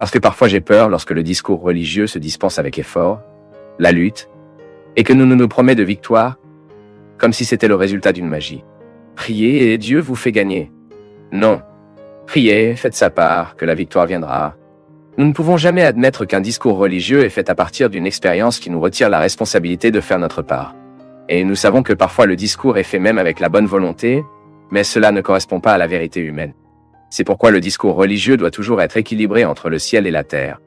Parce que parfois j'ai peur lorsque le discours religieux se dispense avec effort, la lutte, et que nous promet de victoire, comme si c'était le résultat d'une magie. Priez et Dieu vous fait gagner. Non. Priez, faites sa part, que la victoire viendra. Nous ne pouvons jamais admettre qu'un discours religieux est fait à partir d'une expérience qui nous retire la responsabilité de faire notre part. Et nous savons que parfois le discours est fait même avec la bonne volonté, mais cela ne correspond pas à la vérité humaine. C'est pourquoi le discours religieux doit toujours être équilibré entre le ciel et la terre.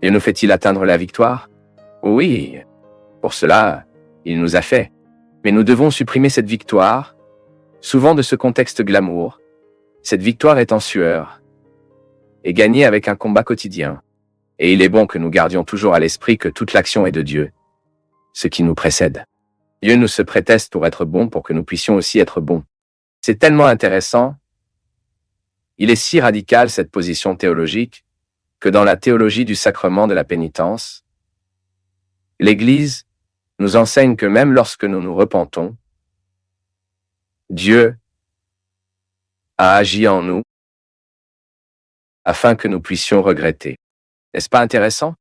Et nous fait-il atteindre la victoire? Oui. Pour cela, il nous a fait. Mais nous devons supprimer cette victoire, souvent de ce contexte glamour. Cette victoire est en sueur, et gagnée avec un combat quotidien. Et il est bon que nous gardions toujours à l'esprit que toute l'action est de Dieu, ce qui nous précède. Dieu nous se préteste pour être bon pour que nous puissions aussi être bons. C'est tellement intéressant. Il est si radical cette position théologique que dans la théologie du sacrement de la pénitence, l'Église nous enseigne que même lorsque nous nous repentons, Dieu a agi en nous afin que nous puissions regretter. N'est-ce pas intéressant?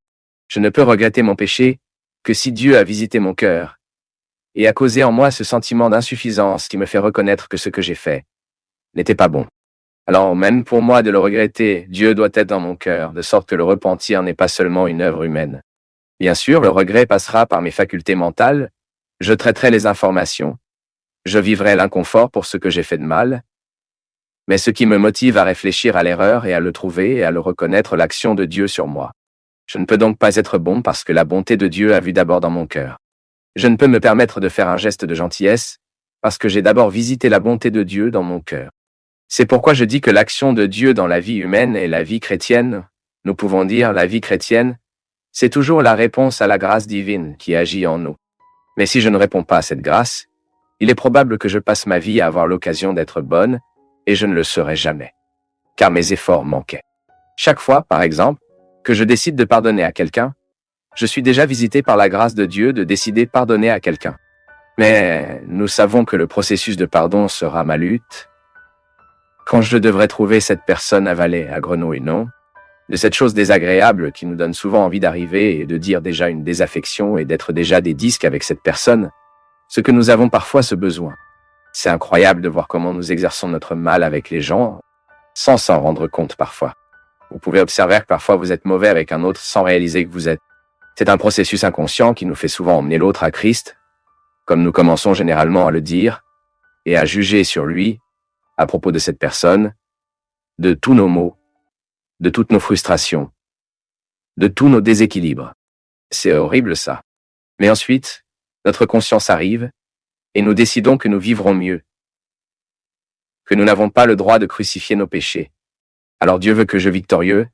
Je ne peux regretter mon péché que si Dieu a visité mon cœur et a causé en moi ce sentiment d'insuffisance qui me fait reconnaître que ce que j'ai fait n'était pas bon. Alors même pour moi de le regretter, Dieu doit être dans mon cœur, de sorte que le repentir n'est pas seulement une œuvre humaine. Bien sûr, le regret passera par mes facultés mentales, je traiterai les informations, je vivrai l'inconfort pour ce que j'ai fait de mal, mais ce qui me motive à réfléchir à l'erreur et à le trouver et à le reconnaître l'action de Dieu sur moi. Je ne peux donc pas être bon parce que la bonté de Dieu a vu d'abord dans mon cœur. Je ne peux me permettre de faire un geste de gentillesse parce que j'ai d'abord visité la bonté de Dieu dans mon cœur. C'est pourquoi je dis que l'action de Dieu dans la vie humaine et la vie chrétienne, nous pouvons dire la vie chrétienne, c'est toujours la réponse à la grâce divine qui agit en nous. Mais si je ne réponds pas à cette grâce, il est probable que je passe ma vie à avoir l'occasion d'être bonne, et je ne le serai jamais, car mes efforts manquaient. Chaque fois, par exemple, que je décide de pardonner à quelqu'un, je suis déjà visité par la grâce de Dieu de décider de pardonner à quelqu'un. Mais nous savons que le processus de pardon sera ma lutte. Quand je devrais trouver cette personne avalée à grenouille, non? De cette chose désagréable qui nous donne souvent envie d'arriver et de dire déjà une désaffection et d'être déjà des disques avec cette personne, ce que nous avons parfois ce besoin. C'est incroyable de voir comment nous exerçons notre mal avec les gens, sans s'en rendre compte parfois. Vous pouvez observer que parfois vous êtes mauvais avec un autre sans réaliser que vous êtes. C'est un processus inconscient qui nous fait souvent emmener l'autre à Christ, comme nous commençons généralement à le dire, et à juger sur lui, à propos de cette personne, de tous nos maux, de toutes nos frustrations, de tous nos déséquilibres. C'est horrible ça. Mais ensuite, notre conscience arrive, et nous décidons que nous vivrons mieux, que nous n'avons pas le droit de crucifier nos péchés. Alors Dieu veut que je victorieux,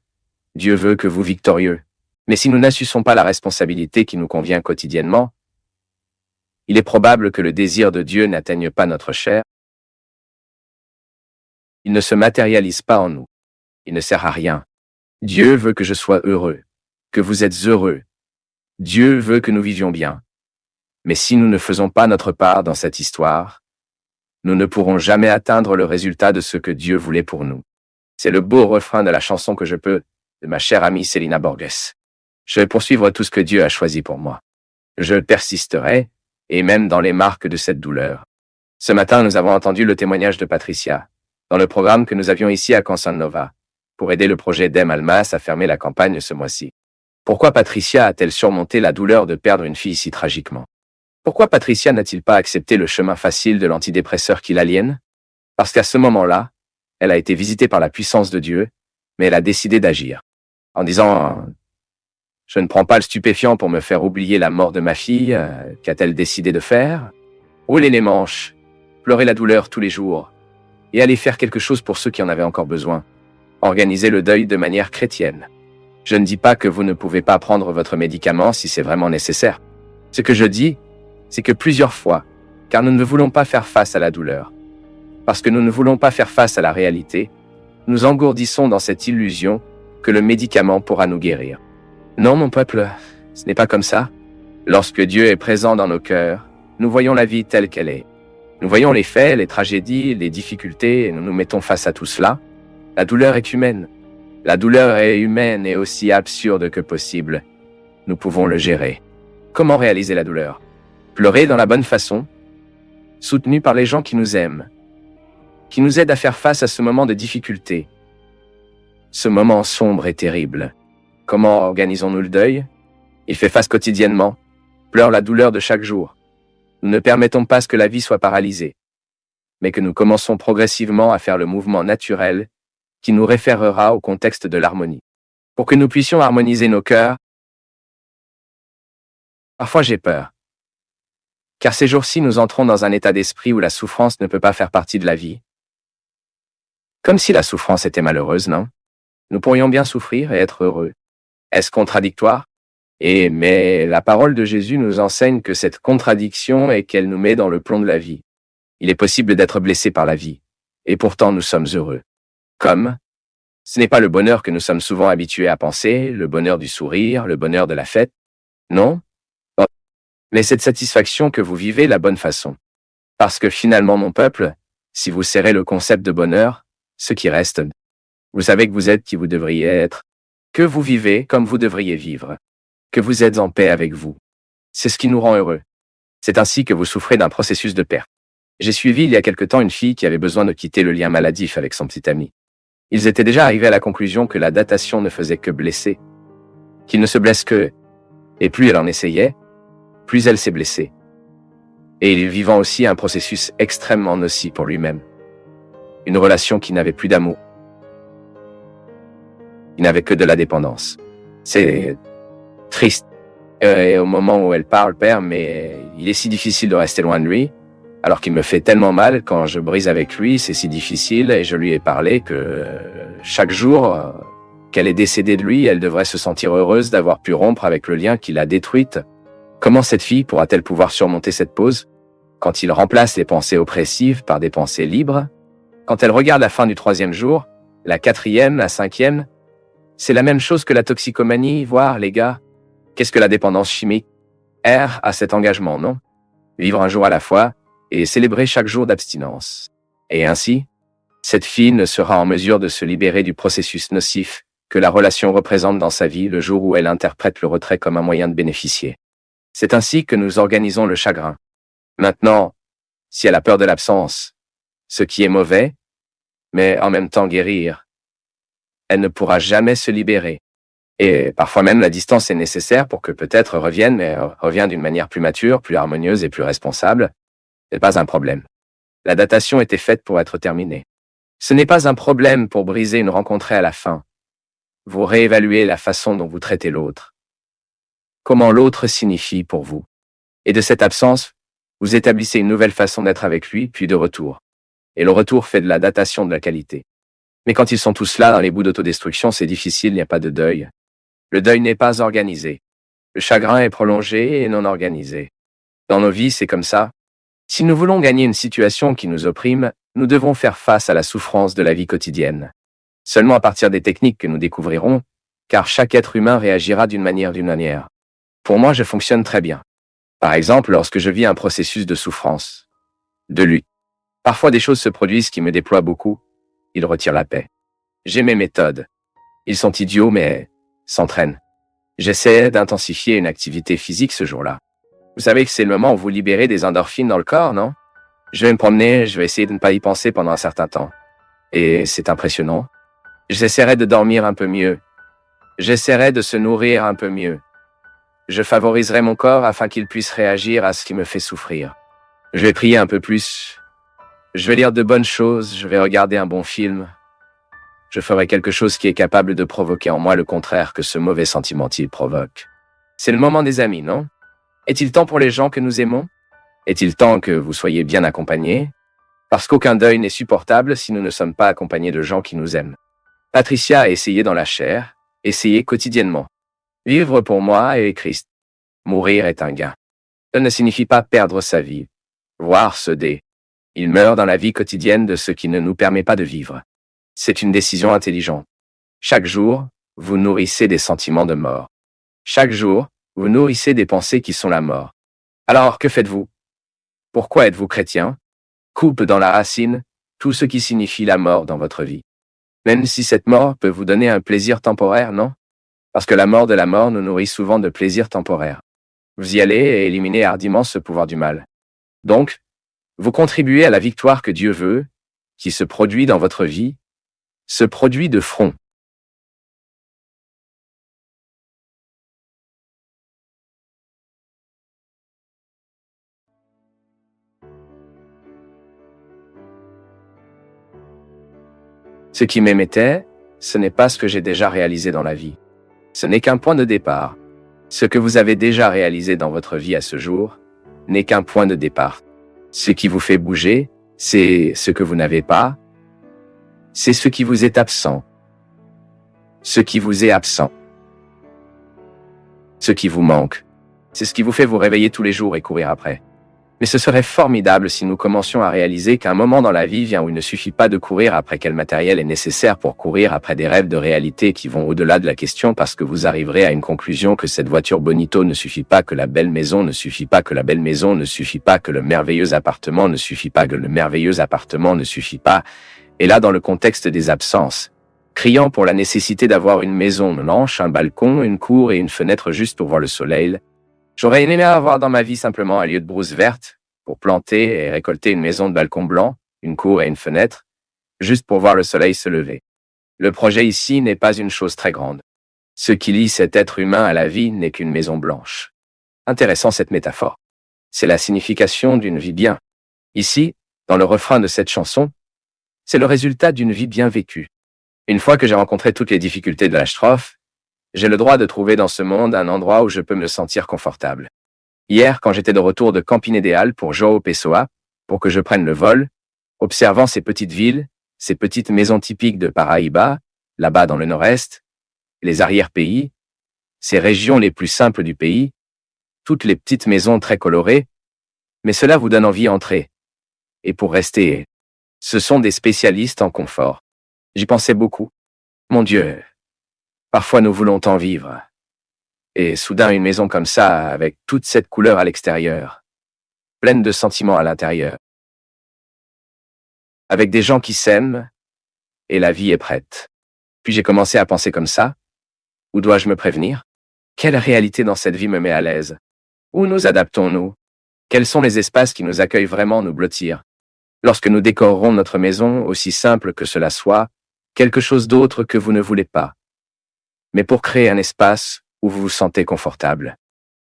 Dieu veut que vous victorieux. Mais si nous n'assumons pas la responsabilité qui nous convient quotidiennement, il est probable que le désir de Dieu n'atteigne pas notre chair. Il ne se matérialise pas en nous. Il ne sert à rien. Dieu veut que je sois heureux, que vous êtes heureux. Dieu veut que nous vivions bien. Mais si nous ne faisons pas notre part dans cette histoire, nous ne pourrons jamais atteindre le résultat de ce que Dieu voulait pour nous. C'est le beau refrain de la chanson que je peux, de ma chère amie Selina Borges. Je vais poursuivre tout ce que Dieu a choisi pour moi. Je persisterai, et même dans les marques de cette douleur. Ce matin, nous avons entendu le témoignage de Patricia, dans le programme que nous avions ici à Canson Nova, pour aider le projet d'Em Almas à fermer la campagne ce mois-ci. Pourquoi Patricia a-t-elle surmonté la douleur de perdre une fille si tragiquement? Pourquoi Patricia n'a-t-il pas accepté le chemin facile de l'antidépresseur qui l'aliène? Parce qu'à ce moment-là, elle a été visitée par la puissance de Dieu, mais elle a décidé d'agir. En disant « Je ne prends pas le stupéfiant pour me faire oublier la mort de ma fille, qu'a-t-elle décidé de faire? Rouler les manches, pleurer la douleur tous les jours, et aller faire quelque chose pour ceux qui en avaient encore besoin. Organiser le deuil de manière chrétienne. Je ne dis pas que vous ne pouvez pas prendre votre médicament si c'est vraiment nécessaire. Ce que je dis, c'est que plusieurs fois, car nous ne voulons pas faire face à la douleur, parce que nous ne voulons pas faire face à la réalité, nous engourdissons dans cette illusion que le médicament pourra nous guérir. Non, mon peuple, ce n'est pas comme ça. Lorsque Dieu est présent dans nos cœurs, nous voyons la vie telle qu'elle est. Nous voyons les faits, les tragédies, les difficultés, et nous nous mettons face à tout cela. La douleur est humaine. La douleur est humaine et aussi absurde que possible. Nous pouvons le gérer. Comment réaliser la douleur? Pleurer dans la bonne façon, soutenu par les gens qui nous aiment, qui nous aident à faire face à ce moment de difficulté. Ce moment sombre et terrible. Comment organisons-nous le deuil? Il fait face quotidiennement, pleure la douleur de chaque jour. Nous ne permettons pas que la vie soit paralysée, mais que nous commençons progressivement à faire le mouvement naturel qui nous référera au contexte de l'harmonie. Pour que nous puissions harmoniser nos cœurs, parfois j'ai peur. Car ces jours-ci, nous entrons dans un état d'esprit où la souffrance ne peut pas faire partie de la vie. Comme si la souffrance était malheureuse, non? Nous pourrions bien souffrir et être heureux. Est-ce contradictoire? Mais la parole de Jésus nous enseigne que cette contradiction est qu'elle nous met dans le plomb de la vie. Il est possible d'être blessé par la vie, et pourtant nous sommes heureux. Comme? Ce n'est pas le bonheur que nous sommes souvent habitués à penser, le bonheur du sourire, le bonheur de la fête. Non? Mais cette satisfaction que vous vivez la bonne façon. Parce que finalement, mon peuple, si vous serrez le concept de bonheur, ce qui reste, vous savez que vous êtes qui vous devriez être, que vous vivez comme vous devriez vivre, que vous êtes en paix avec vous. C'est ce qui nous rend heureux. C'est ainsi que vous souffrez d'un processus de perte. J'ai suivi il y a quelque temps une fille qui avait besoin de quitter le lien maladif avec son petit ami. Ils étaient déjà arrivés à la conclusion que la datation ne faisait que blesser, qu'il ne se blesse que, et plus elle en essayait, plus elle s'est blessée. Et il vivant aussi un processus extrêmement nocif pour lui-même. Une relation qui n'avait plus d'amour. Il n'avait que de la dépendance. C'est triste. Et au moment où elle parle, père, mais il est si difficile de rester loin de lui, alors qu'il me fait tellement mal quand je brise avec lui, c'est si difficile, et je lui ai parlé que chaque jour qu'elle est décédée de lui, elle devrait se sentir heureuse d'avoir pu rompre avec le lien qui l'a détruite. Comment cette fille pourra-t-elle pouvoir surmonter cette pause? Quand il remplace les pensées oppressives par des pensées libres? Quand elle regarde la fin du 3e jour, la 4e, la 5e? C'est la même chose que la toxicomanie, voire, les gars. Qu'est-ce que la dépendance chimique? À cet engagement, non? Vivre un jour à la fois et célébrer chaque jour d'abstinence. Et ainsi, cette fille ne sera en mesure de se libérer du processus nocif que la relation représente dans sa vie le jour où elle interprète le retrait comme un moyen de bénéficier. C'est ainsi que nous organisons le chagrin. Maintenant, si elle a peur de l'absence, ce qui est mauvais, mais en même temps guérir, elle ne pourra jamais se libérer. Et parfois même la distance est nécessaire pour que peut-être revienne, mais revient d'une manière plus mature, plus harmonieuse et plus responsable. Ce n'est pas un problème. La datation était faite pour être terminée. Ce n'est pas un problème pour briser une rencontre à la fin. Vous réévaluez la façon dont vous traitez l'autre. Comment l'autre signifie pour vous. Et de cette absence, vous établissez une nouvelle façon d'être avec lui, puis de retour. Et le retour fait de la datation de la qualité. Mais quand ils sont tous là dans les bouts d'autodestruction, c'est difficile, il n'y a pas de deuil. Le deuil n'est pas organisé. Le chagrin est prolongé et non organisé. Dans nos vies, c'est comme ça. Si nous voulons gagner une situation qui nous opprime, nous devons faire face à la souffrance de la vie quotidienne. Seulement à partir des techniques que nous découvrirons, car chaque être humain réagira d'une manière. Pour moi, je fonctionne très bien. Par exemple, lorsque je vis un processus de souffrance, de lutte. Parfois des choses se produisent qui me déploient beaucoup. Ils retirent la paix. J'ai mes méthodes. Ils sont idiots, mais s'entraînent. J'essaie d'intensifier une activité physique ce jour-là. Vous savez que c'est le moment où vous libérez des endorphines dans le corps, non? Je vais me promener, je vais essayer de ne pas y penser pendant un certain temps. Et c'est impressionnant. J'essaierai de dormir un peu mieux. J'essaierai de se nourrir un peu mieux. Je favoriserai mon corps afin qu'il puisse réagir à ce qui me fait souffrir. Je vais prier un peu plus. Je vais lire de bonnes choses, je vais regarder un bon film. Je ferai quelque chose qui est capable de provoquer en moi le contraire que ce mauvais sentiment il provoque. C'est le moment des amis, non? Est-il temps pour les gens que nous aimons? Est-il temps que vous soyez bien accompagnés? Parce qu'aucun deuil n'est supportable si nous ne sommes pas accompagnés de gens qui nous aiment. Patricia a essayé dans la chair, essayé quotidiennement. Vivre pour moi est Christ. Mourir est un gain. Cela ne signifie pas perdre sa vie, voire céder. Il meurt dans la vie quotidienne de ce qui ne nous permet pas de vivre. C'est une décision intelligente. Chaque jour, vous nourrissez des sentiments de mort. Chaque jour, vous nourrissez des pensées qui sont la mort. Alors, que faites-vous? Pourquoi êtes-vous chrétien? Coupe dans la racine tout ce qui signifie la mort dans votre vie. Même si cette mort peut vous donner un plaisir temporaire, non? Parce que la mort de la mort nous nourrit souvent de plaisirs temporaires. Vous y allez et éliminez hardiment ce pouvoir du mal. Donc, vous contribuez à la victoire que Dieu veut, qui se produit dans votre vie, se produit de front. Ce qui m'émettait, ce n'est pas ce que j'ai déjà réalisé dans la vie. Ce n'est qu'un point de départ. Ce que vous avez déjà réalisé dans votre vie à ce jour n'est qu'un point de départ. Ce qui vous fait bouger, c'est ce que vous n'avez pas, c'est ce qui vous est absent. Ce qui vous est absent. Ce qui vous manque. C'est ce qui vous fait vous réveiller tous les jours et courir après. Mais ce serait formidable si nous commencions à réaliser qu'un moment dans la vie vient où il ne suffit pas de courir après quel matériel est nécessaire pour courir après des rêves de réalité qui vont au-delà de la question parce que vous arriverez à une conclusion que cette voiture bonito ne suffit pas, que la belle maison ne suffit pas, que la belle maison ne suffit pas, que le merveilleux appartement ne suffit pas, que le merveilleux appartement ne suffit pas. Et là, dans le contexte des absences, criant pour la nécessité d'avoir une maison blanche, un balcon, une cour et une fenêtre juste pour voir le soleil, j'aurais aimé avoir dans ma vie simplement un lieu de brousse verte pour planter et récolter une maison de balcon blanc, une cour et une fenêtre, juste pour voir le soleil se lever. Le projet ici n'est pas une chose très grande. Ce qui lie cet être humain à la vie n'est qu'une maison blanche. Intéressant cette métaphore. C'est la signification d'une vie bien. Ici, dans le refrain de cette chanson, c'est le résultat d'une vie bien vécue. Une fois que j'ai rencontré toutes les difficultés de la strophe, j'ai le droit de trouver dans ce monde un endroit où je peux me sentir confortable. Hier, quand j'étais de retour de Campinedéal pour João Pessoa, pour que je prenne le vol, observant ces petites villes, ces petites maisons typiques de Paraíba, là-bas dans le nord-est, les arrière-pays, ces régions les plus simples du pays, toutes les petites maisons très colorées, mais cela vous donne envie d'entrer. Et pour rester, ce sont des spécialistes en confort. J'y pensais beaucoup. Mon Dieu, parfois nous voulons tant vivre. Et soudain une maison comme ça, avec toute cette couleur à l'extérieur, pleine de sentiments à l'intérieur, avec des gens qui s'aiment, et la vie est prête. Puis j'ai commencé à penser comme ça. Où dois-je me prévenir? Quelle réalité dans cette vie me met à l'aise? Où nous adaptons-nous? Quels sont les espaces qui nous accueillent vraiment nous blottir? Lorsque nous décorerons notre maison, aussi simple que cela soit, quelque chose d'autre que vous ne voulez pas. Mais pour créer un espace où vous vous sentez confortable.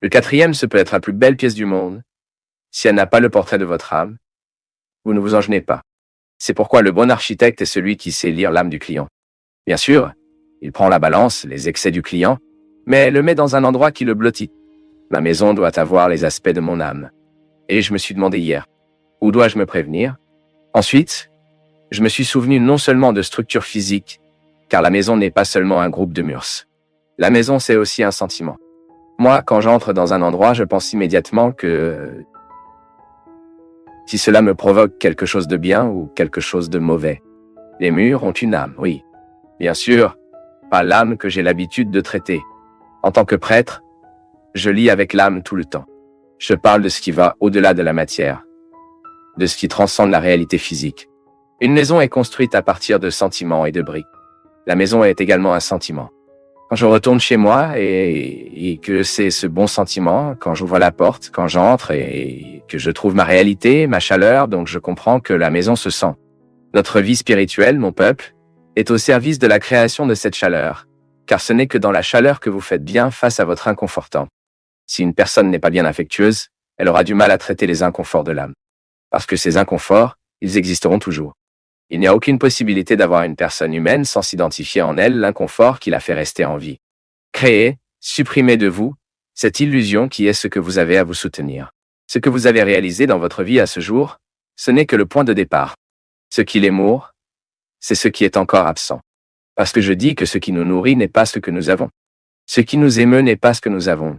Le quatrième, ce peut être la plus belle pièce du monde. Si elle n'a pas le portrait de votre âme, vous ne vous en gênez pas. C'est pourquoi le bon architecte est celui qui sait lire l'âme du client. Bien sûr, il prend la balance, les excès du client, mais le met dans un endroit qui le blottit. Ma maison doit avoir les aspects de mon âme. Et je me suis demandé hier, où dois-je me prévenir? Ensuite, je me suis souvenu non seulement de structure physique, car la maison n'est pas seulement un groupe de murs. La maison, c'est aussi un sentiment. Moi, quand j'entre dans un endroit, je pense immédiatement que si cela me provoque quelque chose de bien ou quelque chose de mauvais. Les murs ont une âme, oui. Bien sûr, pas l'âme que j'ai l'habitude de traiter. En tant que prêtre, je lis avec l'âme tout le temps. Je parle de ce qui va au-delà de la matière, de ce qui transcende la réalité physique. Une maison est construite à partir de sentiments et de briques. La maison est également un sentiment. Quand je retourne chez moi et que c'est ce bon sentiment, quand j'ouvre la porte, quand j'entre et que je trouve ma réalité, ma chaleur, donc je comprends que la maison se sent. Notre vie spirituelle, mon peuple, est au service de la création de cette chaleur, car ce n'est que dans la chaleur que vous faites bien face à votre inconfortant. Si une personne n'est pas bien affectueuse, elle aura du mal à traiter les inconforts de l'âme. Parce que ces inconforts, ils existeront toujours. Il n'y a aucune possibilité d'avoir une personne humaine sans s'identifier en elle l'inconfort qui la fait rester en vie. Créez, supprimez de vous, cette illusion qui est ce que vous avez à vous soutenir. Ce que vous avez réalisé dans votre vie à ce jour, ce n'est que le point de départ. Ce qui l'émoure, c'est ce qui est encore absent. Parce que je dis que ce qui nous nourrit n'est pas ce que nous avons. Ce qui nous émeut n'est pas ce que nous avons.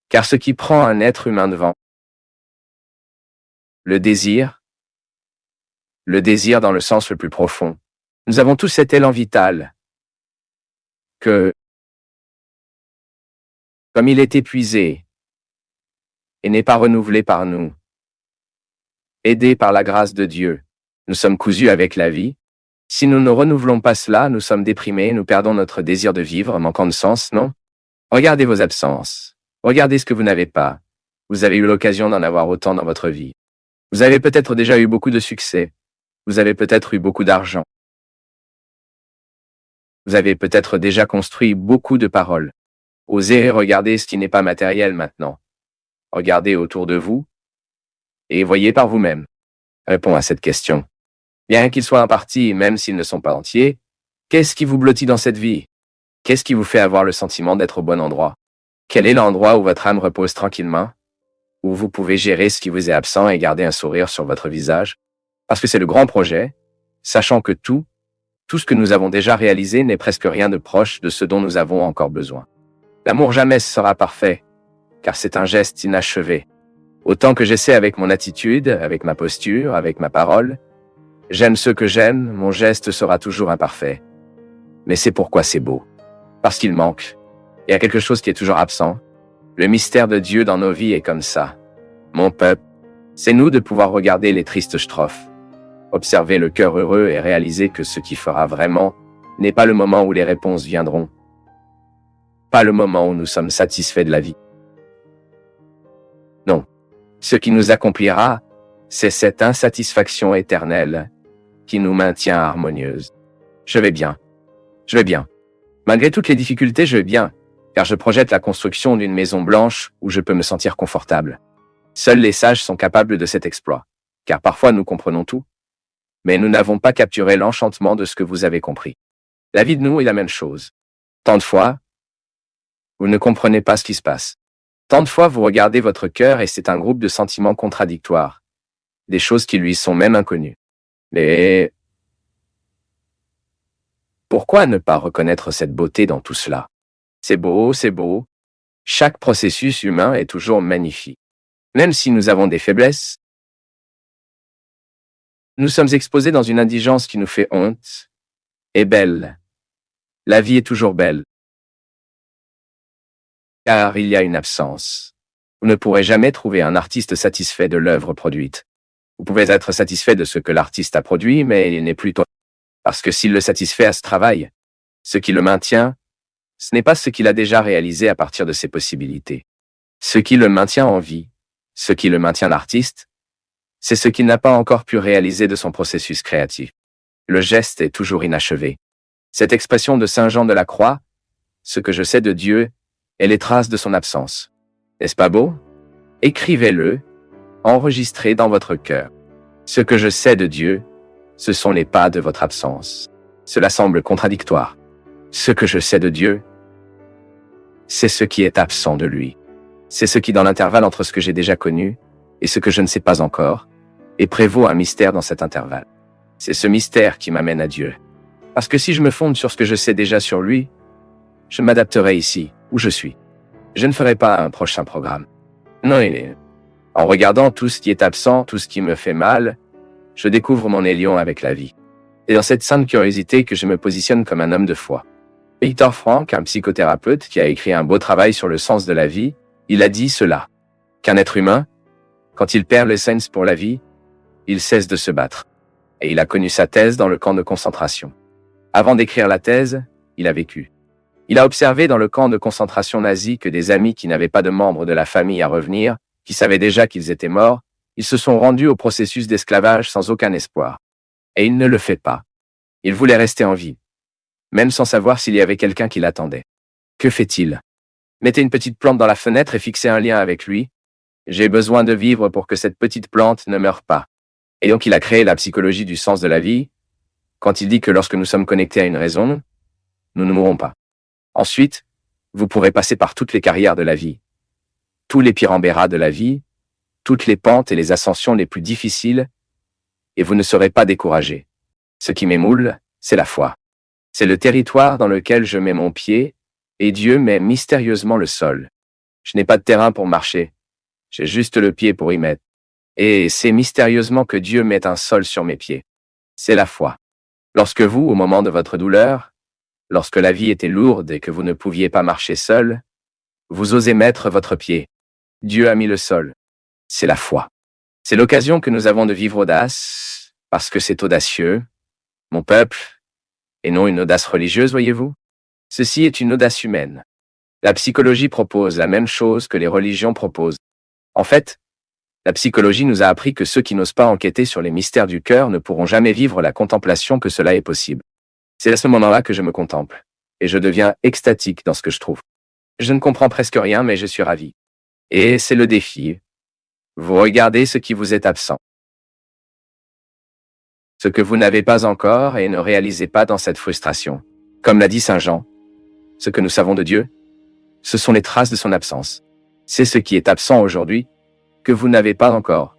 Car ce qui prend un être humain devant, le désir dans le sens le plus profond. Nous avons tous cet élan vital que, comme il est épuisé et n'est pas renouvelé par nous, aidé par la grâce de Dieu, nous sommes cousus avec la vie, Si nous ne renouvelons pas cela, nous sommes déprimés, nous perdons notre désir de vivre, manquant de sens, non? Regardez vos absences. Regardez ce que vous n'avez pas. Vous avez eu l'occasion d'en avoir autant dans votre vie. Vous avez peut-être déjà eu beaucoup de succès. Vous avez peut-être eu beaucoup d'argent. Vous avez peut-être déjà construit beaucoup de paroles. Osez regarder ce qui n'est pas matériel maintenant. Regardez autour de vous et voyez par vous-même. Réponds à cette question. Bien qu'ils soient en partie, même s'ils ne sont pas entiers, qu'est-ce qui vous blottit dans cette vie? Qu'est-ce qui vous fait avoir le sentiment d'être au bon endroit? Quel est l'endroit où votre âme repose tranquillement? Où vous pouvez gérer ce qui vous est absent et garder un sourire sur votre visage? Parce que c'est le grand projet, sachant que tout ce que nous avons déjà réalisé n'est presque rien de proche de ce dont nous avons encore besoin. L'amour jamais sera parfait, car c'est un geste inachevé. Autant que j'essaie avec mon attitude, avec ma posture, avec ma parole, j'aime ceux que j'aime, mon geste sera toujours imparfait. Mais c'est pourquoi c'est beau. Parce qu'il manque. Il y a quelque chose qui est toujours absent. Le mystère de Dieu dans nos vies est comme ça. Mon peuple, c'est nous de pouvoir regarder les tristes strophes, observer le cœur heureux et réaliser que ce qui fera vraiment n'est pas le moment où les réponses viendront, pas le moment où nous sommes satisfaits de la vie. Non. Ce qui nous accomplira, c'est cette insatisfaction éternelle qui nous maintient harmonieuse. Je vais bien. Je vais bien. Malgré toutes les difficultés, je vais bien, car je projette la construction d'une maison blanche où je peux me sentir confortable. Seuls les sages sont capables de cet exploit, car parfois nous comprenons tout, mais nous n'avons pas capturé l'enchantement de ce que vous avez compris. La vie de nous est la même chose. Tant de fois, vous ne comprenez pas ce qui se passe. Tant de fois, vous regardez votre cœur et c'est un groupe de sentiments contradictoires, des choses qui lui sont même inconnues. Mais pourquoi ne pas reconnaître cette beauté dans tout cela? C'est beau, c'est beau. Chaque processus humain est toujours magnifique. Même si nous avons des faiblesses, nous sommes exposés dans une indigence qui nous fait honte, et belle. La vie est toujours belle. Car il y a une absence. Vous ne pourrez jamais trouver un artiste satisfait de l'œuvre produite. Vous pouvez être satisfait de ce que l'artiste a produit, mais il n'est plus toi. Parce que s'il le satisfait à ce travail, ce qui le maintient, ce n'est pas ce qu'il a déjà réalisé à partir de ses possibilités. Ce qui le maintient en vie, ce qui le maintient l'artiste, c'est ce qu'il n'a pas encore pu réaliser de son processus créatif. Le geste est toujours inachevé. Cette expression de Saint Jean de la Croix, ce que je sais de Dieu, est les traces de son absence. N'est-ce pas beau? Écrivez-le, enregistrez dans votre cœur. Ce que je sais de Dieu, ce sont les pas de votre absence. Cela semble contradictoire. Ce que je sais de Dieu, c'est ce qui est absent de lui. C'est ce qui, dans l'intervalle entre ce que j'ai déjà connu et ce que je ne sais pas encore, et prévaut un mystère dans cet intervalle. C'est ce mystère qui m'amène à Dieu. Parce que si je me fonde sur ce que je sais déjà sur lui, je m'adapterai ici, où je suis. Je ne ferai pas un prochain programme. Non, en regardant tout ce qui est absent, tout ce qui me fait mal, je découvre mon élion avec la vie. Et dans cette sainte curiosité que je me positionne comme un homme de foi. Viktor Frankl, un psychothérapeute qui a écrit un beau travail sur le sens de la vie, il a dit cela, qu'un être humain, quand il perd le sens pour la vie, il cesse de se battre. Et il a connu sa thèse dans le camp de concentration. Avant d'écrire la thèse, il a vécu. Il a observé dans le camp de concentration nazi que des amis qui n'avaient pas de membres de la famille à revenir, qui savaient déjà qu'ils étaient morts, ils se sont rendus au processus d'esclavage sans aucun espoir. Et il ne le fait pas. Il voulait rester en vie, même sans savoir s'il y avait quelqu'un qui l'attendait. Que fait-il? Mettez une petite plante dans la fenêtre et fixez un lien avec lui. J'ai besoin de vivre pour que cette petite plante ne meure pas. Et donc il a créé la psychologie du sens de la vie, quand il dit que lorsque nous sommes connectés à une raison, nous ne mourrons pas. Ensuite, vous pourrez passer par toutes les carrières de la vie, tous les pyrambéras de la vie, toutes les pentes et les ascensions les plus difficiles, et vous ne serez pas découragé. Ce qui m'émoule, c'est la foi. C'est le territoire dans lequel je mets mon pied, et Dieu met mystérieusement le sol. Je n'ai pas de terrain pour marcher, j'ai juste le pied pour y mettre. Et c'est mystérieusement que Dieu met un sol sur mes pieds. C'est la foi. Lorsque vous, au moment de votre douleur, lorsque la vie était lourde et que vous ne pouviez pas marcher seul, vous osez mettre votre pied. Dieu a mis le sol. C'est la foi. C'est l'occasion que nous avons de vivre audace, parce que c'est audacieux, mon peuple, et non une audace religieuse, voyez-vous? Ceci est une audace humaine. La psychologie propose la même chose que les religions proposent. En fait, la psychologie nous a appris que ceux qui n'osent pas enquêter sur les mystères du cœur ne pourront jamais vivre la contemplation que cela est possible. C'est à ce moment-là que je me contemple, et je deviens extatique dans ce que je trouve. Je ne comprends presque rien, mais je suis ravi. Et c'est le défi. Vous regardez ce qui vous est absent. Ce que vous n'avez pas encore et ne réalisez pas dans cette frustration. Comme l'a dit Saint Jean, ce que nous savons de Dieu, ce sont les traces de son absence. C'est ce qui est absent aujourd'hui, que vous n'avez pas encore.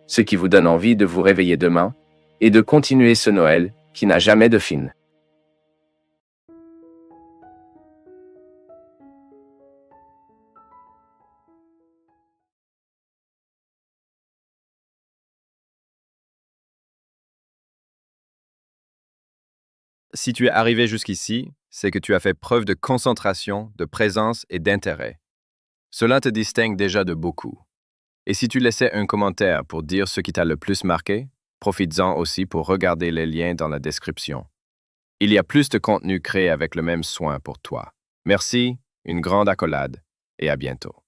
Ce qui vous donne envie de vous réveiller demain et de continuer ce Noël qui n'a jamais de fin. Si tu es arrivé jusqu'ici, c'est que tu as fait preuve de concentration, de présence et d'intérêt. Cela te distingue déjà de beaucoup. Et si tu laissais un commentaire pour dire ce qui t'a le plus marqué, profites-en aussi pour regarder les liens dans la description. Il y a plus de contenu créé avec le même soin pour toi. Merci, une grande accolade et à bientôt.